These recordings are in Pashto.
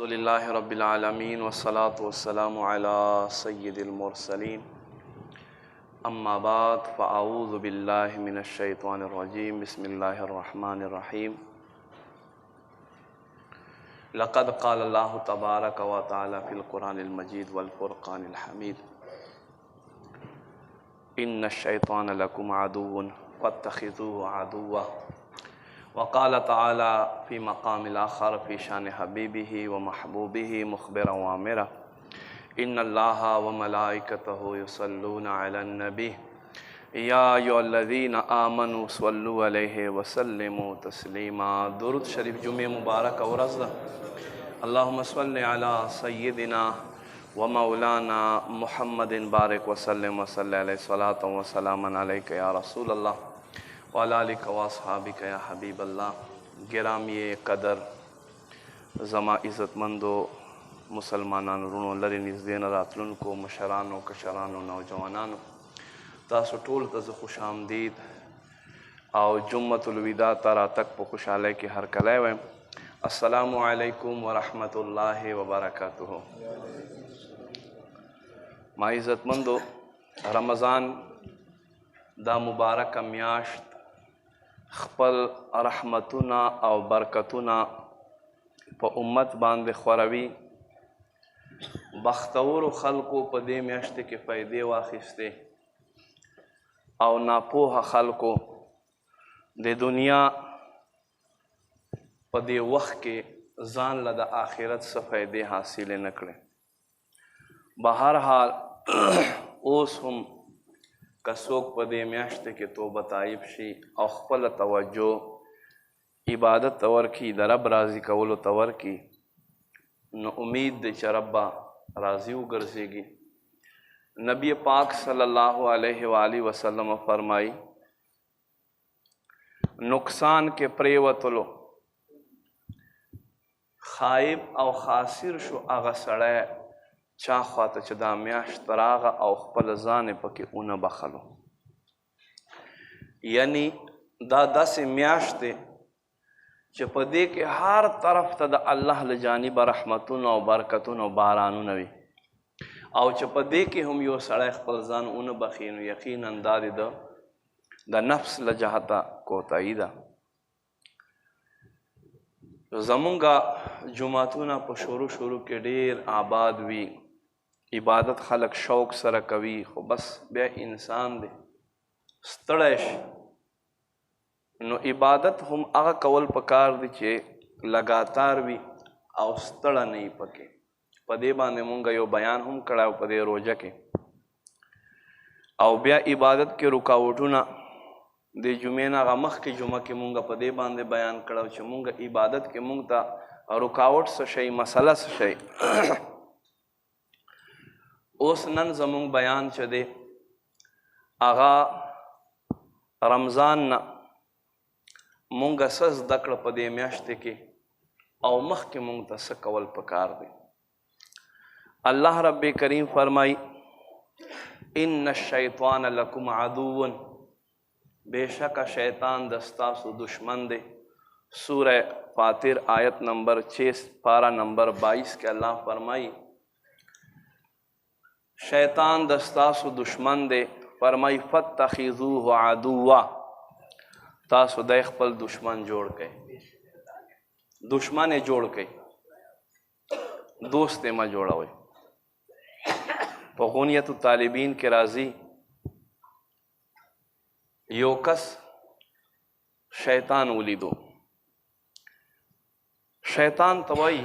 अल्हम्दुलिल्लाहि रब्बिल आलमीन वस्सलातु वस्सलामु अला सय्यिदिल मुरसलीन अम्मा बाद फ़अऊज़ु बिल्लाहि मिनश शैतानिर रजीम बिस्मिल्लाहिर रहमानिर रहीम लक़द क़ाल अल्लाहु तबारक व तआला फ़िल क़ुरानिल मजीद वल फ़ुरक़ानिल हमीद इन्नश शैतान लकुम अदुव्वुन फ़त्तख़िज़ूहु अदुव्वा वक़ाल तआला फ़ी मक़ामिल आख़र फ़ी शान हबीबिही व महबूबिही मुख़बिरन व आमिरा इन्नल्लाहा व मलाइकतहु युसल्लूना अलन नबी या अय्युहल्लज़ीना आमनू सल्लु अलैहि व सल्लिमू तस्लीमा। दुरूद शरीफ जुमे मुबारक और रज़ा अल्लाहुम्मा सल्लि अला सय्यिदिना व मौलाना मुहम्मदिन बारिक व सल्लिम व सल्लि अलैहि सलातन व सलामन अलैका या रसूल अल्लाह व अला आलिका व अस्हाबिका या हबीब अल्लाह। गिरामी कदर ज़मा इज़्ज़तमंदो मुसलमानान रुणो लरी निज़दे रातलुनको मशरानो कशरानो नौजवानानो तासु टोल तज़ खुश आमदीद और जुम्मतुल विदा तारा तक पो खुशाले के हर कले वैम। अस्सलामु अलैकुम व रहमतुल्लाहि व बरकातुहु। मा इज़्ज़तमंदो रमज़ान दा मुबारक म्याश्त खपल रहमतुना और बरकतुना प उम्मत बांदे ख़ोरवी बख्तौर खल्को प दे म्याश्त के फ़ायदे वाखिस्ते और नापोह खल्को दे दुनिया प दे वक्त के ज़ान लदा आखिरत से फ़ायदे हासिल नकड़े। बहरहाल ओस हम कसोक पदे म्याश्त के तो बताइब शी और खपल तवज्जो इबादत तवर की दरब राज़ी कवलो तवर की न उम्मीद दे चरब्बा राज़ी गर्जेगी। नबी पाक सल्लल्लाहु अलैहि वाली वसल्लम फरमाई नुकसान के प्रेवतलो खाइब और खासिर शो आगा सड़े चा ख्वात चदा म्याश तरागा और खपल ज़ान पके उन बखलो। यानी दादा से म्याश ते चपदे के हर तरफ तद अल्लाह ल जानिब रहमतुन और बरकतुन और बारानु नवी और चपदे के हम यो सड़े खपल ज़ान उन बखीन यकीन अंदाद द नफ्स ल जहता कोताईदा। ज़मुंगा जुमातुना प शुरू के ढेर आबाद वी इबादत खलक शौक सर कवी खो बस बे इंसान दे स्तड़श नो इबादत हम आगा कवल पकार दे चे लगातार भी और स्तड़ा नहीं पके पदे बांधे मुंगा यो बयान हम कड़ा पदे रोजा के और ब्या इबादत के रुकावटुना दे जुमेना गमख के जुमा के मुंगा पदे बांधे बयान कड़ा चे मुंगा इबादत के मुंगता रुकावट से शई मसला से शई ओस नन जमुंग बयान चदे आगा रमज़ान न मुंगा सज दकड़ पदे म्याश्ते के और मख के मुंग तस कवल पकार दे। अल्लाह रब्बे करीम फरमाई इन्न शैतान लकुम अदुव्वुन बेशक शैतान दस्तासु दुश्मन दे। सूरह फातिर आयत नंबर 6 पारा नंबर 22 के अल्लाह फरमाई शैतान दस्तासु दुश्मन दे फरमाई फत्तखिज़ूहु अदुव्वा तासु दे खपल दुश्मन जोड़ के दुश्मन जोड़ के दोस्त मा जोड़ा हुए पगुनियत तालिबीन के राजी योकस शैतान उलिदो शैतान तवाई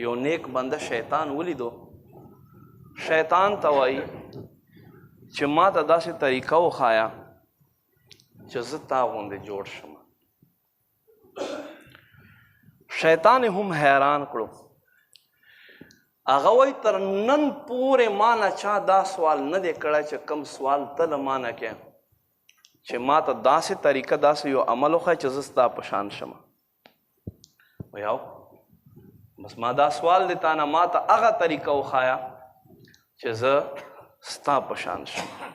यो नेक बंदा शैतान उलिदो शैतान तवाई चिम्मा तदा से तरीका वो खाया जज़ता गोंदे जोड़ शमा शैतान हम हैरान करो अगवई तर नन पूरे माना चा दा सवाल न दे कड़ा च कम सवाल तल माना क्या चिम्मा तदा से तरीका दा से यो अमल खा जज़ता पशान शमा भैयाओ बस मा दा सवाल देता ना मा ता अगा तरीका वो खाया चज़ स्ता पशान शमा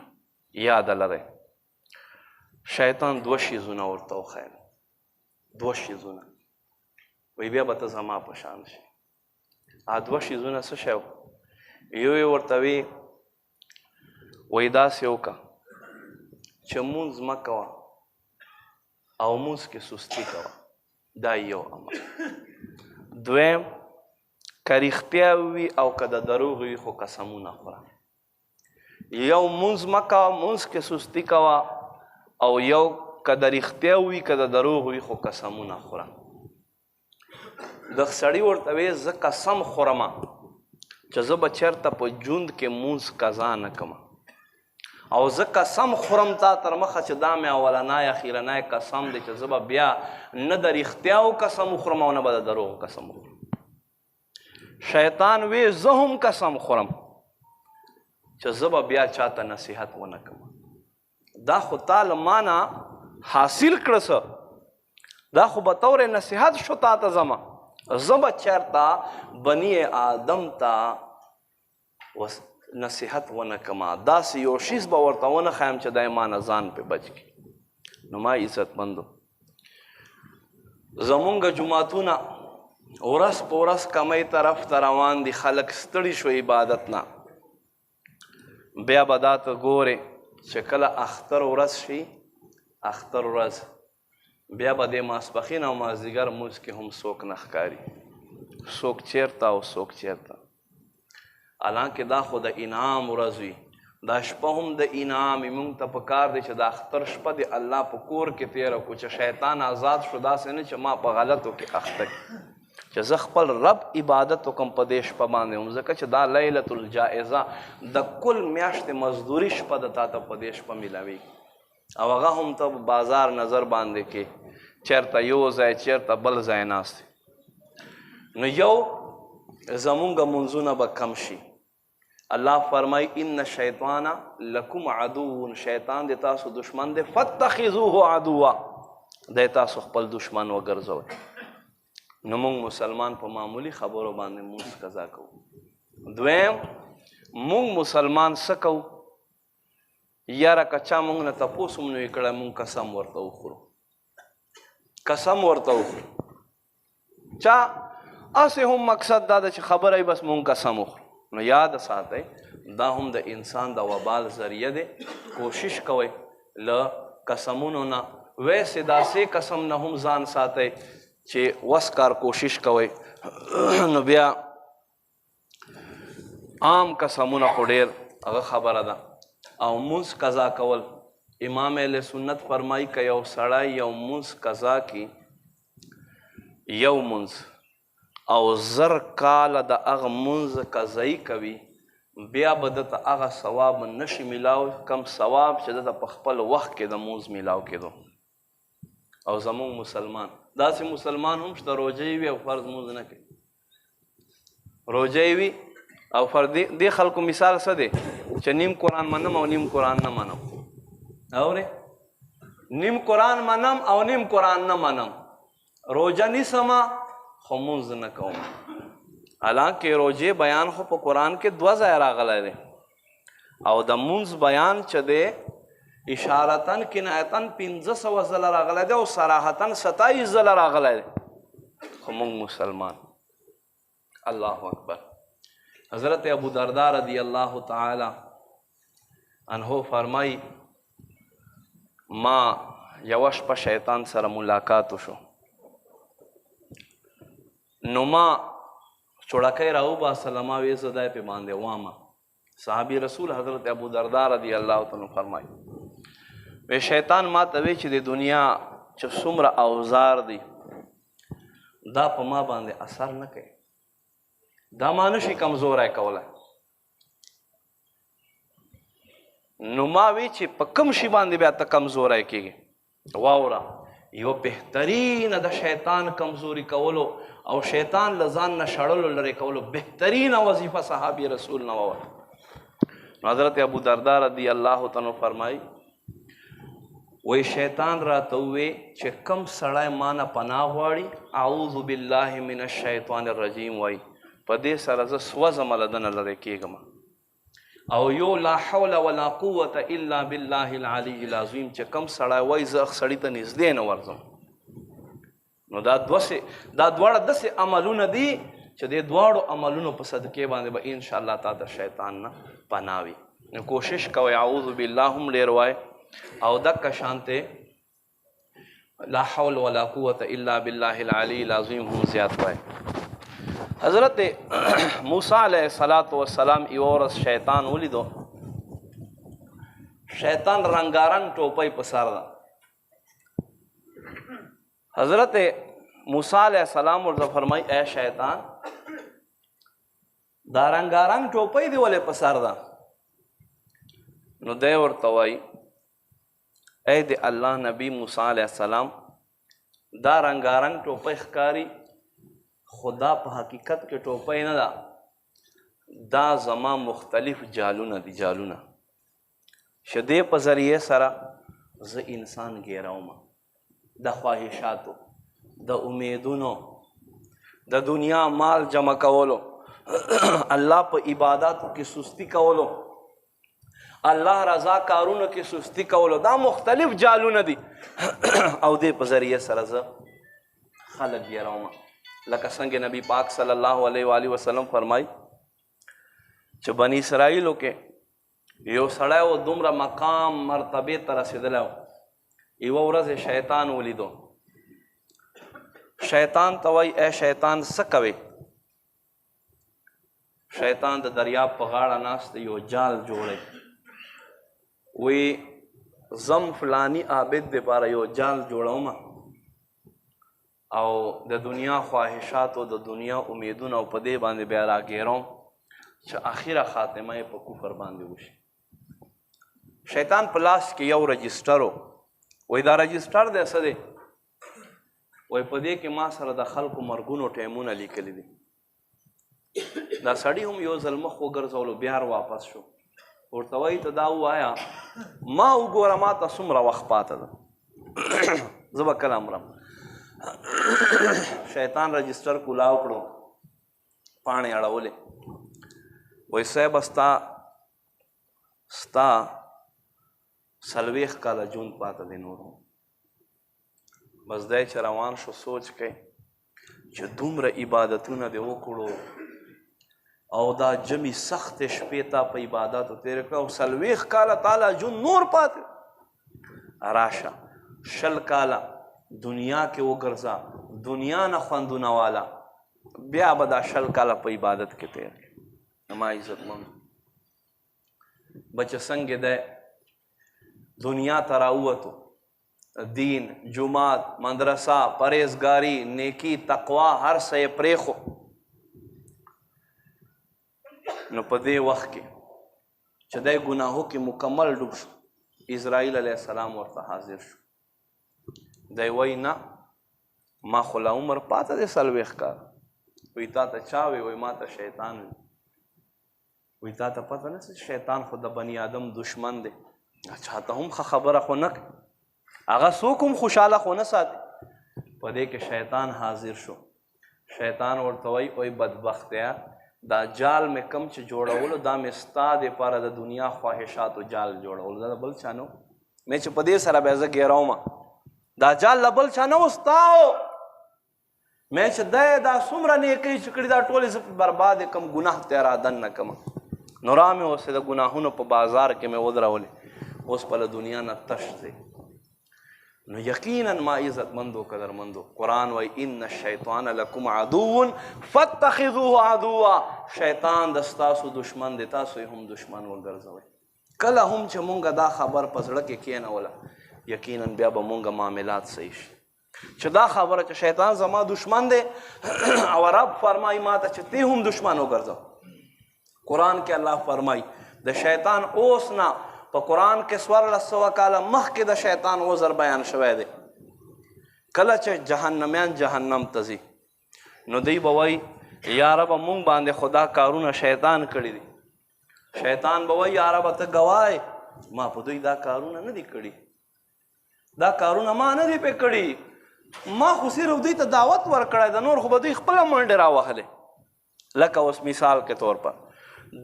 याद अलरे शैतान द्वशीजुना और तो खैर द्वशीजुना वही बिया बता जमा पशान शे دوه شیزونه څه شی یو یې ورته وي وایي داسې وکړه چې مونځ مه کوه او مونځ کې سستي کوه دا یو عمل دویم که رښتیا وي او که د دروغ وي خو قسمونه خوره یو مونځ مه کوه مونځ کې سستي کوه او یو که د رښتیا وي که د دروغ وي خو قسمونه خوره د سړي ورته وی زه قسم خورمه چې زه به چېرته په ژوند کې مونځ قضا نه کومه او زه قسم خورم تا تر مخه چې دا مې اولنی اخیرنی قسم دی چې زه به بیا نه د رښتیاو قسم وخورم او نه به د دروغو قسم وخورم شیطان وی زه هم قسم خورم چې زه به بیا چاته نصیحت ونه کوم دا خو تا له مانه حاصل کړه څه دا خو به طور نصیحت شو تا ته زما زه به چېرته بني آدم ته نصیحت ونه کما داسې یو شیز به ورته ونه ښیم چې دی مانه ځان پې بچ کړي نو ما عزتمندو زمونږ جوماتونه ورځ په ورځ کمۍ طرف ته روان دي خلک ستړي شو عبادت نه بیا به دا ته ګورې چې کله اختر ورځ شي اختر ورځ بیا به د ماسپښین او مازدیګر مونځ کې هم څوک نه ښکاري څوک چېرته او څوک چېرته حالانکه دا خو د انعام ورځ وي دا شپه هم د انعام وي مونږ ته پکار دی چې د اختر شپه د الله په کور کې تېره کړو چې شیطان آزاد شو داسې نه چې ما په غلطو کې اخته چې زه خپل رب عبادت وکړم په دې شپه باندې هم ځکه چې دا لیلة الجائزه د کل میاشتې مزدوري شپه د تا ته په دې شپه میلاویږي او هغه هم ته بازار نظر باندې کې چېرته یو ځای چېرته بل ځای ناست نو یو زمونږ منځونه به کم شي الله فرمای ان شیطان لکم عدو شیطان د تاسو دشمن دی فاتخذوه عدوا دی تاسو خپل دشمن وګرځوئ نو موږ مسلمان په معمولی خبرو باندې مونځ قضا کوو دویم موږ مسلمان څه کوو یاره که چا موږ نه تپوس هم نه وي کړی موږ قسم ورته وخورو قسم ورته وخورو چا اسې هم مقصد دا ده چې خبره بس مونږ قسم وخورو نو یاد ساتئ دا هم د انسان د وبال ذریعه دی کوشش کوئ له قسمونو نه ویسې داسې قسم نه هم ځان ساتئ چې وس کار کوشش کوئ نو بیا عام قسمونه خو ډېر هغه خبره ده او مونځ قضا کول امام اهل سنت فرمایي که یو سړی یو مونځ قضا کي یو مونځ او زر کاله د هغه مونځ قضایي کوي بیا به دته هغه ثواب نشي میلاو کم ثواب چې دته په خپل وخت کې د مونځ میلاو کېدو او زمونږ مسلمان داسې مسلمان هم شته روژې وي او فرض مونځ نه کوي روژې وي او فرض دې خلکو مثال څه دی چې نیم قرآن منم او نیم قرآن نه منم اورې نیم قرآن منم او نیم قرآن نه منم روژه نیسمه خو مونځ نه کوم حالانکه روژې بیان خو په قرآن کې 2 ځای راغلی دی او د مونځ بیان چې دی اشارتن کنایتن 1500 ځله راغلی دی او صراحتن 27 ځله راغلی دی خو مونږ مسلمان الله اکبر حضرت ابو درداء رضی الله تعالی عنہ فرمای ما یوه شپه شیطان سره ملاقات وشو نو ما چوڑکی راوباسله ما وی زه دی پې باندې وامه صحابي رسول حضرت ابو درداء رضی الله تعالی فرمای وی شیطان ما ته وی چې د دنیا چې څومره اوزار دي دا په ما باندې اثر نه کوي دا ما نشي کمزوری کولی نو ما وی چې په کوم شي باندې بیا ته کمزوری کېږي واوره یو بهترینه د شیطان کمزوري کولو او شیطان له ځان نه شړلو لرې کولو بهترینه وظیفه صحابي رسول نه ووت نو حضرت ابو درداء رضی الله تعالی فرمایي وی شیطان راته ووی چې کم سړی ما نه پناه غواړي اعوذ بالله من الشیطان الرجیم وایي په دې سره زه سوځم له ده نه لرې کېږم او یو لا حول ولا قوة الا بالله العلی العظیم چې کم سړی وایي زه سړي ته نږدې نه ورځم نو دا دواړه داسې عملونه دي چې دې دواړو عملونو په صدقې باندې به انشاءالله تا د شیطان نه پناه وي. نو کوشش کوئ اعوذ بالله هم ډېر وایي او دکه شانتې لا حول ولا قوة الا بالله العلی العظیم هم زیات وایي. حضرت موسیٰ علیہ السلام یوه ورځ شیطان ولیدو. شیطان رنګارنګ ټوپۍ په سر ده. حضرت موسیٰ علیہ السلام ورته فرمایي اے شیطان دا رنګارنګ ټوپۍ دې ولې په سر ده؟ نو دی ورته وایي ای د الله نبی موسیٰ علیہ السلام دا رنګارنګ ټوپۍ ښکاري خدا په حقیقت کې ټوپۍ نه ده، دا زما مختلف جالونه دي. جالونه چې دې په ذریعې سره زه انسان ګیروم د خواهشاتو، د امیدونو، د دنیا مال جمع کولو، الله په عباداتو کې سستی کولو، الله رضا کارونو کې سستی کولو، دا مختلف جالونه دي او دې په ذریعې سره زه خلک ګیروم. لکه څنګه نبی پاک صلی الله علیه و آله وسلم فرمایي چې بنی اسرائیلو کې یو سړی و دومره مقام مرتبې ته رسېدلی و. یوه ورځ شیطان ولیدو. شیطان ته وایي ای شیطان څه کوې؟ شیطان د دریاب په غاړه ناست یو جال جوړی. وی زم فلانی عابد دپاره یو جال جوړومه او د دنیا خواهشاتو، د دنیا امیدونه او په دې باندې بیا راګیروم چې اخره خاتمه یې په کفر باندې وشي. شیطان په لاس کې یو رجسټر و. وایي دا رجسټر دی څه دی؟ وایي په دې کې ما سره د خلکو مرګونو ټایمونه لیکلي دي. دا سړي هم یو ځل مخ وګرځولو بیا واپس شو. ورته وایي ته دا ووایه ما وګوره ما ته څومره وخت پاته ده زه به کله مرم. شیطان رجسټر کولاو کړو، پاڼې اړولې. وایي صاحب ستا 40 کاله ژوند پاته دی نور. بس دی چې روان شو سوچ کوي چې دومره عبادتونه دې وکړو او دا جمعي سختې شپې تا په عباداتو تېرې کړه او 40 کاله تعالی ژوند نور پاتې. راشه 20 کاله دنیا کې وګرځه، دنیا نه خوندونه والا، بیا به دا 20 کاله په عبادت کې تېر کړې. زما عزتمند بچه څنګه دی دنیا ته راووتو، دین، جماعت، مدرسه، پرهیزګاري، نیکی، تقوا هر څه یې پرېښو. نو په دې وخت کې چې دی ګناهو کې مکمل ډوب شو، اسرائیل علیه السلام ورته حاضر شو. دی وایي نه ما خو لا عمر پاته دی 40 کاله. وایي تا ته چا وی؟ وایي ما ته شیطان وي. وایي تا ته پته نه چې شیطان خو د بني آدم دشمن دی، چاته هم ښه خبره خو نه کوي، هغه څوک هم خوشحاله خو نه ساتي. په دې کې شیطان حاضر شو. شیطان ورته وایي اوی بدبختیا دا جال مې کم چې جوړولو دا مې ستا دپاره د دنیا خواهشاتو جال جوړولو، دا د بل چا نه و. مې چې په دې سره بیا زه ګیرومه، دا جال له بل چا نه و ستا و. مې چې دی دا څومره نیکۍ چې کړي دا ټولې زه برباد یې کم، ګناه ته را دننه کمه. نو را مې اوسې د ګناهونو په بازار کې مې ودرولې، اوس په له دنیا نه تش دی. نو یقینا ما عزتمندو قدرمندو قرآن وای ان الشیطان لکم عدو فاتخذوه عدوا. شیطان د ستاسو دشمن دی، تاسو یې هم دشمن وګرځوئ. کله هم چې مونږ دا خبر په زړه کې کېنوله یقینا بیا به مونږ معاملات صحیح شي چې دا خبره چې شیطان زما دشمن دی او رب فرمایي ما ته چې تی هم دشمن وګرځو. قرآن کې الله فرمایي د شیطان اوس نه په قرآن کې 1400 کاله مخکې د شیطان عذر بیان شوی دی. کله چې جهنمیان جهنم ته ځي نو دوی به وایي یا رب مونږ باندې خدا کارونه شیطان کړي دي. شیطان به وایي یا رب ته ګواه ما په دوی دا کارونه نه دي کړي، دا کارونه ما نه دي پې کړي، ما خو صرف دوی ته دعوت ورکړی د نور خو به دوی خپله منډې راوهلې. لکه اوس مثال کے طور پر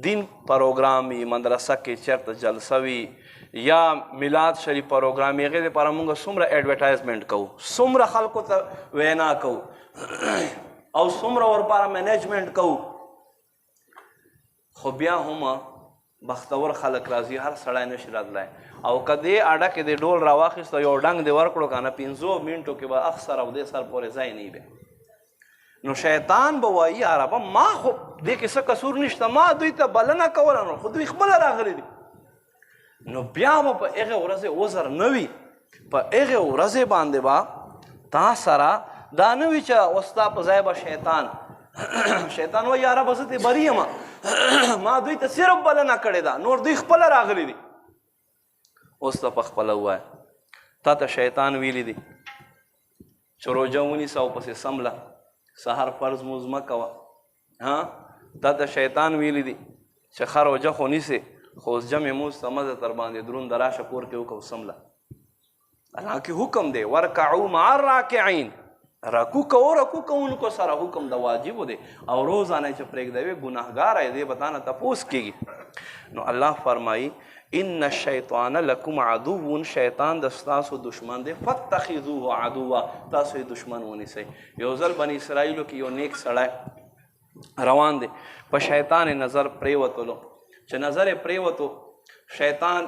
دین پروګرام وي، مدرسه کې چېرته جلسه وي یا میلاد شریف پروګرام وي، هغې دپاره مونږ څومره ایډورټایزمنټ کوو، څومره خلکو ته وینا کوو. او څومره ورپاره منیجمنټ کوو خو بیا هم بختور خلک راځي هر سړی نشي راتلی او که دې اډه کې د ډول راواخیسته یو ډنګ دې ورکړو که نه 5 منټو کې به اکثر او دې سر پورې ځای نه وي نو شیطان به وایي یاره ما خو دې کې څه قصور نشته ما دوی ته بلنه کوله نو خو دوی خپله راغلي دي نو بیا به په هغې ورځې عذر نه وي په هغې ورځې باندې به تا سره دا نه وي چې وستا په ځای به شیطان وایي یاره به زه ترې بري یم ما دوی ته صرف بلنه کړې ده نور دوی خپله راغلي دي اوس ته په خپله ووایه تا ته شیطان ویلی دي چې روژه ونیسه او پسې سمله سهار فرض مونځ مه کوه تا ته شیطان ویلی دي چې ښه روژه خو نیسې خو اوس جمع مونځ ته مه تر باندې دروند راشه کور کې وکړه سمله حالانکې حکم دی ورکعو مع الراکعین رکوع کوونکو سره حکم د واجبو دی او روزانه چې پرېږدوې ګناهګاره یې دی به تا نه تپوس کېږي نو الله فرمایي ان الشیطان لکم عدو شیطان د ستاسو دشمن دی فاتخذوه عدوا تاسو یې دشمن ونیسئ یو ځل بني اسرائیلو کې یو نیک سړی روان دی په شیطان نظر پرېوتلو چې نظر یې پرېوتو شیطان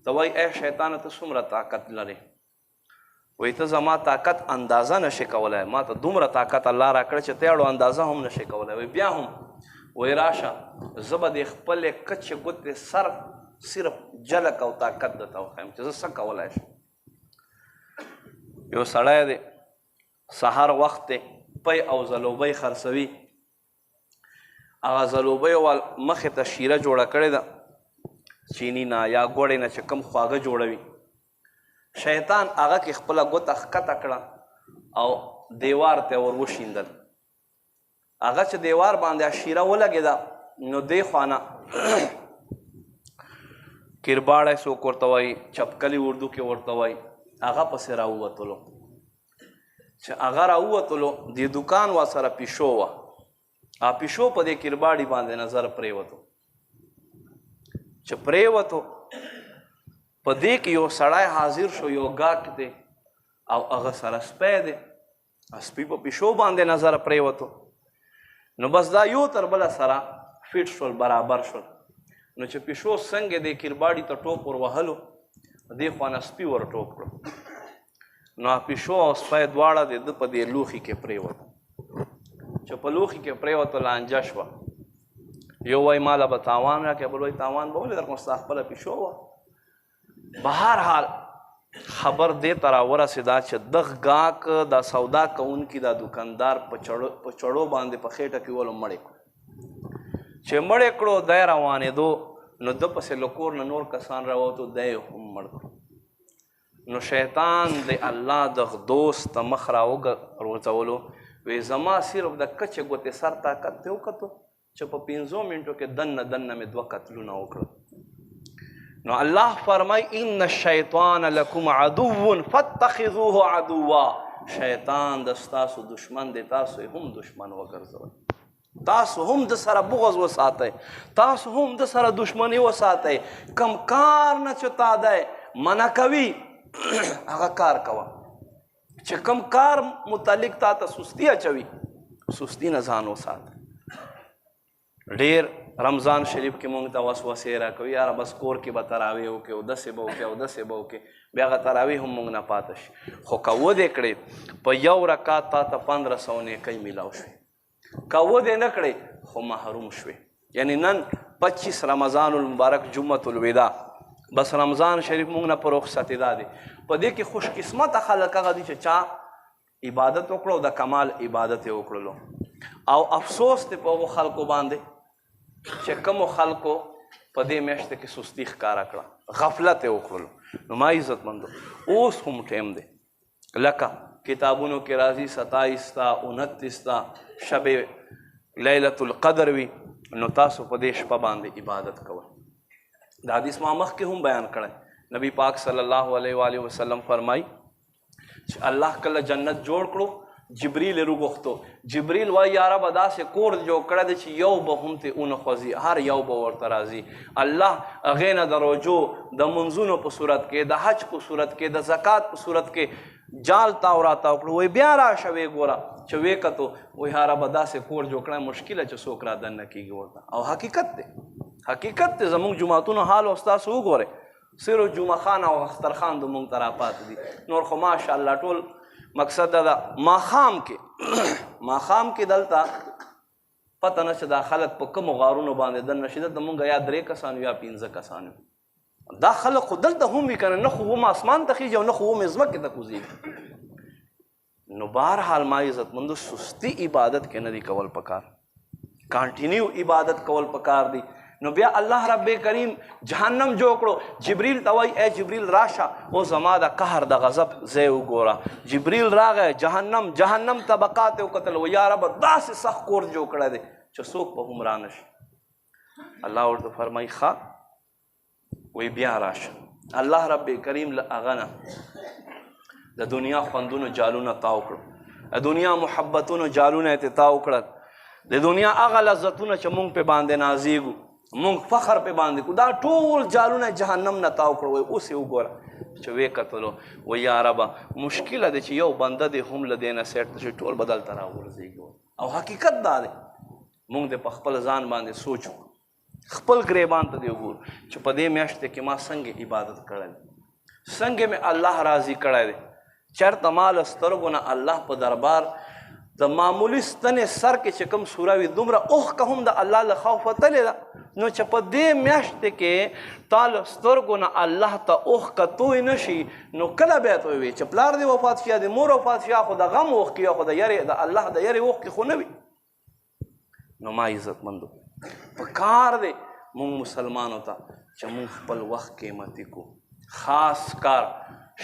ته وایي ای شیطانه ته څومره طاقت لرې وایي ته زما طاقت اندازه نشي کولی ما ته دومره طاقت الله راکړی چې ته اړو اندازه هم نشي کولی وایي بیا هم وایي راشه زه به د خپلې کچې ګوتې سر صرف جلک او طاقت درته وښیم چې زه څه کولی شم یو سړی دی سهار وخت دی پی او ځلوبۍ خرڅوي هغه ځلوبۍ مخې ته شیره جوړه کړې ده چینی نه یا ګوړې نه چې کوم خواږه جوړوي شیطان هغه کې خپله ګوته ښکته کړه او دیوار ته ور وشیندل هغه چې دیوار باندې شیره ولګېده نو دې خوا نه کرباړی څوک ورته وایي چپکلي اردو کې ورته وایي هغه پسې راووتلو چې هغه راووتلو د دوکان وا سره پیشو وه پیشو په دې کرباړي باندې نظر پرېوتو چې پرېوتو په دې کې یو سړی حاضر شو یو ګاک دی او هغه سره سپی دی سپي په پیشو باندې نظر پرېوتو نو بس دا یو تر بله سره فټ شول برابر شول نو چې پیشو څنګه د کرباړي ته ټوپ ور وهلو دې خوا نه سپي ور ټوپ کړو نو پیشو او سپی دواړه د ده په دې لوښي کې پرېوتو چې په لوښي کې پرېوتو لانجه شوه یو وایي ماله به تاوان راکړې بل وایي تاوان به ولې درکړم ستا خپله پیشو وه به هر حال خبر دې ته راورسېده چې دغ ګاک دا سودا کوونکي دا دوکاندار په چړو باندې په خېټه کې ولو مړې کړو چې مړې کړو دی روانېدو نو ده پسې له کور نه نور کسان راوتو دی هم مړ کړو نو شیطان د الله دغ دوست ته مخ راوغورځولو وی زما صرف د کچې ګوتې سر طاقت ته وکتو چې په 5 منټو کې دننه مې 2 قتلونه وکړل نو الله فرمای ان الشیطان لکم عدو فاتخذوه عدوا شیطان د ستاسو دشمن دی تاسو هم دشمن وګرځوئ تاسو هم د سره بغض وساتئ تاسو هم د سره دشمني وساتئ کم کار نه چې تا دی منع کوي هغه کار کوه چې کم کار متعلق تا ته سستی اچوي سستی نه ځان وساته ډېر رمضان شریف کې مونږ ته وسوسې راکوي یاره بس کور کې به تراویح وکړې اودسې به وکړې اودسې به وکړې بیا هغه تراویح هم مونږ نه پاته شي خو که ودې کړې په یو رکات تا ته 1500 نیکۍ میلاو شوې که ودې نه کړې خو محروم شوې یعنی نن 25 رمضان المبارک جمعة الوداع بس رمضان شریف مونږ نه په رخصتې دا دی په دې کې خوش قسمته خلک هغه دي چې چا عبادت وکړو د کمال عبادت یې وکړلو او افسوس دی په هغو خلکو باندې چې کومو خلکو په دې میاشته کې سستی ښکاره کړه غفلت یې وکړلو نو ما عزتمندو اوس هم ټیم دی لکه کتابونو کې راځي 27 تا 29 تا شب لیلة القدر وي نو تاسو په دې شپه باندې عبادت کوئ دا حدیث ما مخکې هم بیان کړی نبی پاک صلی الله علیه و وسلم فرمای چې الله کله جنت جوړ کړو جبریل روغختو جبریل وای یاره به داسې کور جوړ کړی دی چې یو به هم ته اونه خوځي هر یو به ورته راځي الله هغې نه د روژو د منځونو په صورت کې د حج په صورت کې د زکات په صورت کې جال تاو راتاو کړو وایي بیا راشه ویې ګوره چې وې کتو وایي ها ربه داسې کور جوړ کړی مشکله چې څوک را دننه کېږي ورته او حقیقت دی زموږ جوماتونو حال او ستاسو وګورئ صرف جمعه خان او اختر خان د مونږ ته راپاتې دي نور خو ماشاءالله ټول مقصد دا ده ماښام کې دلته پته نه چې دا خلک په کومو غارونو باندې دننه شي دلته مونږ یا 3 کسان یا 15 کسان دا خلک خو دلته هم وي که نه خو هم آسمان ته خیږي او نه خو هم ځمکې ته کوزېږي نو بهرحال ما عزتمندو سستی عبادت کې نه دی کول پکار کانټینیو عبادت کول پکار دی نو بیا الله رب کریم جهنم جوړ کړو جبریل ته وایي اے جبریل راشه او زما د قهر د غضب ځای وګوره جبریل راغی جهنم طبقات یې وکتل و یا رب داسې سخت کور جوړ کړی دی چې څوک به هم را نشي الله ورته فرمایي ښه وی بیا راشه الله رب کریم له هغه نه د دنیا خوندونو جالونه تاو کړو د دنیا محبتونو جالونه یې تاو کړل د دنیا هغه لذتونه چې مونږ پې باندې نازیږو مونږ فخر پې باندې کو دا ټول جالونه جهنم نه تاو کړو وایي اوس یې وګوره چې ویې کتلو وایي یا ربه مشکله دی چې یو بنده دی هم له دې نه سیټ ته چې ټول به دلته راغورځېږي او حقیقت دا دی مونږ د په خپل ځان باندې سوچ وکړو خپل ګریبان ته دی وګورو چې په دې میاشت کې ما څنګه عبادت کړی څنګه مې الله راضي کړی دی چېرته ما له سترګو نه الله په دربار د معمولي ستنې سر کې چې کوم سوره وي دومره اوښکه هم د الله له خوفه تلې ده نو چې په دې میاشت کې تا له سترګو نه الله ته اوښکه توی نه شي نو کله بیا توی وي چې پلار دې وفات شي یا د مور وفات شي یا خو د غم اوښکې یا خو د یرې د الله د یرې اوښکې خو نه وي نو ما عزتمندو په کار دی مونږ مسلمانو ته چې مونږ خپل وخت قیمتي کو خاص کار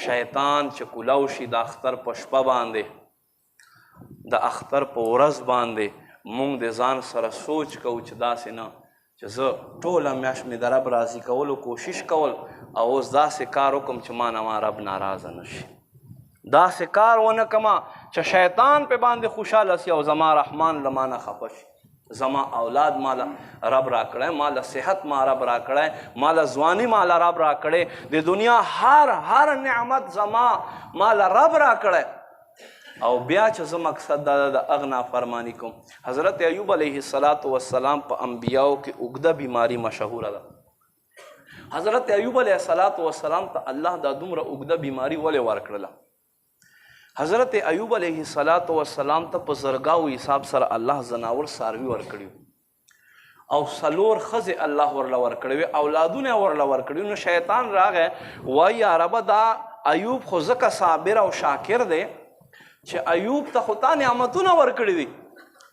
شیطان چې کولاو شي د اختر په شپه باندې د اختر په ورځ باندې مونږ د ځان سره سوچ کوو چې داسې نه چې زه ټوله میاشت مې د رب راضي کولو کوشش کول او اوس داسې کار وکړم چې ما نه ما رب ناراضه نه شي داسې کار ونه کړمه چې شیطان پې باندې خوشحاله سي او زما رحمان له ما نه خفه شي زما اولاد مالا رب را کړی مالا صحت ما رب را کړی مالا ځواني مالا رب را کړی د دنیا هر نعمت زما مالا رب را کړی او بیا چې زه مقصد دا د اغنا فرمانی کوم حضرت ایوب علیه السلام په انبیاو کې اوږده بیماری مشهوره ده حضرت ایوب علیه السلام ته الله دا دومره اوږده بیماری ولې ورکړله حضرت ایوب علیه السلام ته په زرګاو حساب سره الله زناور څاروي ورکړي او 4 ښځې الله ورله ورکړي اولادونه ورله ورکړي نو شیطان راغی وایي یا ربه دا ایوب خو ځکه صابر او شاکر دی چې ایوب ته خو تا نعمتونه ورکړي دي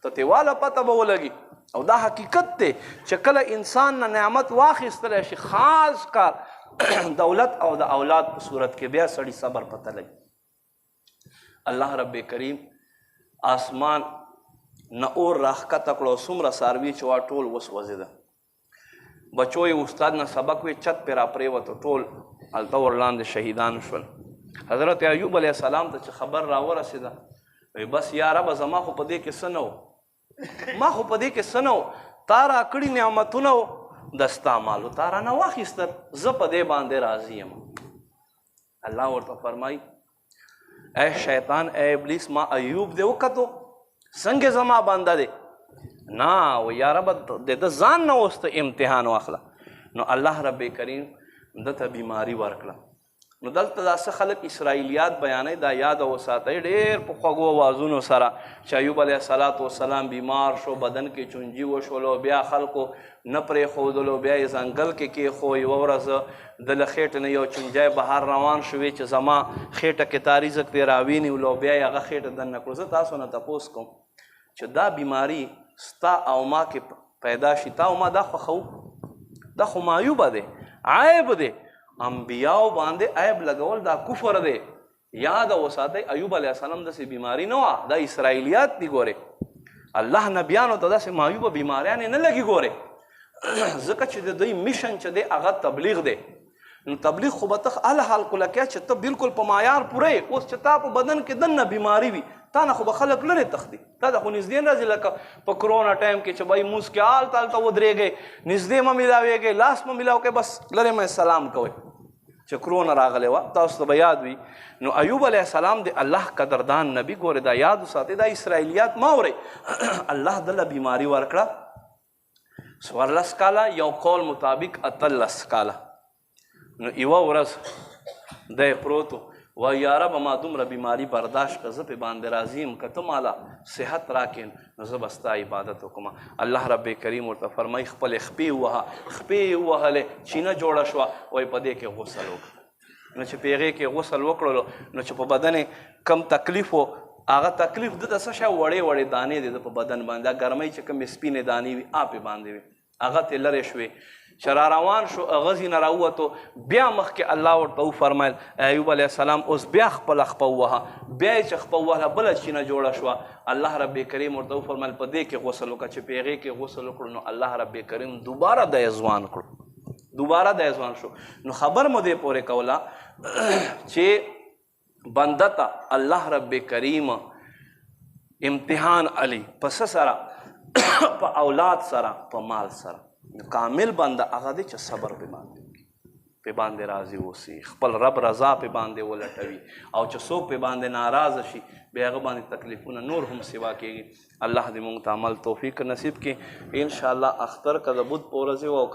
ته تې واله پته به ولګي او دا حقیقت دی چې کله انسان نه نعمت واخیستلی شي خاص کار دولت او د اولاد په صورت کې بیا سړي صبر پته لګي الله رب کریم آسمان نه اور راښکته کړو څومره څاروي چې وا ټول وسوځېده بچو یې استاد نه سبق وی چت پې راپرېوته ټول هلته ورلاندې شهیدان شول حضرت ایوب علیه السلام ته چې خبر راورسېده وی بس یا ربه زما خو په دې کې څه نه و ما خو په دې کې څه نه و تا راکړي نعمتونه و د ستا مالو تا رانه واخیستل زه په دې باندې راضي یم الله ورته فرمایي اے شیطان اے ابلیس ما ایوب دې وکتو څنګه زما بنده دی نه و یا رب د ځان نه اوس ته امتحان واخله نو الله رب کریم دته بیماری ورکړه نو دلته دا څه خلک اسرائیلیات بیانوي دا یاد وساتئ ډېر په خوږو اوازونو سره چې ایوب علیه السلام بیمار شو بدن کې چونجي وشولو بیا خلکو نه پرېښودلو بیا یې ځنګل کې کېښو یوه ورځ د له خېټې نه یو چونجی بهر روان شوې چې زما خېټه کې تاریزک دی راوینیولو بیا یې هغه خېټه دننه کړو زه تاسو نه تپوس کوم چې دا بیماری ستا او ما کې پیدا شي تا او ما دا خوښو دا خو معیوبه دی عیب دی انبیاو باندې عیب لګول دا کفر دی یاد وساتئ ایوب علیه السلام داسې بیماری نه وه دا اسرائیلیات دي ګورې الله نبیانو ته داسې معیوبه بیماریانې نه لګي ګورې ځکه چې د دوی میشن چې دی هغه تبلیغ دی نو تبلیغ خو به ته هله حال کوله کې چې ته بالکل په معیار پوره یې اوس چې تا په بدن کې دننه بیماري وي تا نه خو به خلک لرې تښتي تا ته خو نږدې نه راځي لکه په کرونا ټایم کې چې بھائی موس کې هلته ودرېږئ نږدې مه میلاوېږئ لاس مه میلاو کوئ بس لرې مه سلام کوئ چې کرونه راغلی وه تاسو ته به یاد وي نو ایوب علیه السلام د الله قدردان نبی ګورې دا یاد وساتئ دا اسرائیلیات مه اورئ الله دله بیماري ورکړه 14 کاله یو قول مطابق 18 کاله نو یوه ورځ دی پروت و یا رب ما دومره بیماري برداشت کړه زه پې باندې راضي یم که ته ماله صحت راکړې نو زه به ستا عبادت وکړم الله رب کریم ورته فرمایي خپلې خپې ووهه خپې یې ووهلې چینه جوړه شوه وایي په دې کې غسل وکړه نو چې په هغې کې غسل وکړلو نو چې په بدن یې کم تکلیف و هغه تکلیف ده د څه شی وړې وړې دانې دي د په بدن باندې دا ګرمۍ چې کومې سپینې دانې وي پې باندې وي هغه ترې لرې شوې چې را روان شو هغه ځینه راووتو بیا مخکې الله ورته وفرمیل ایوب علیه السلام اوس بیا خپله خپه ووهه بیا یې چې خپه ووهله بله چینه جوړه شوه الله رب کریم ورته وفرمیل په دې کې غسل وکړه چې په هغې کې غسل وکړو نو الله رب کریم دوباره دی ځوان کړو دوباره دی ځوان شو نو خبر مو دې پورې کوله چې بنده ته الله رب کریم امتحان علی په څه سره په اولاد سره په مال سره کامل بنده هغه دی چې صبر پې باندې وکړي پې باندې راضي اوسي خپل رب رضا پې باندې ولټوي او چې څوک پې باندې ناراضه شي بیا هغه باندې تکلیفونه نور هم سوا کېږي الله دې موږ ته عمل توفیق نصیب کړي انشاءالله اختر که د بد په ورځې و او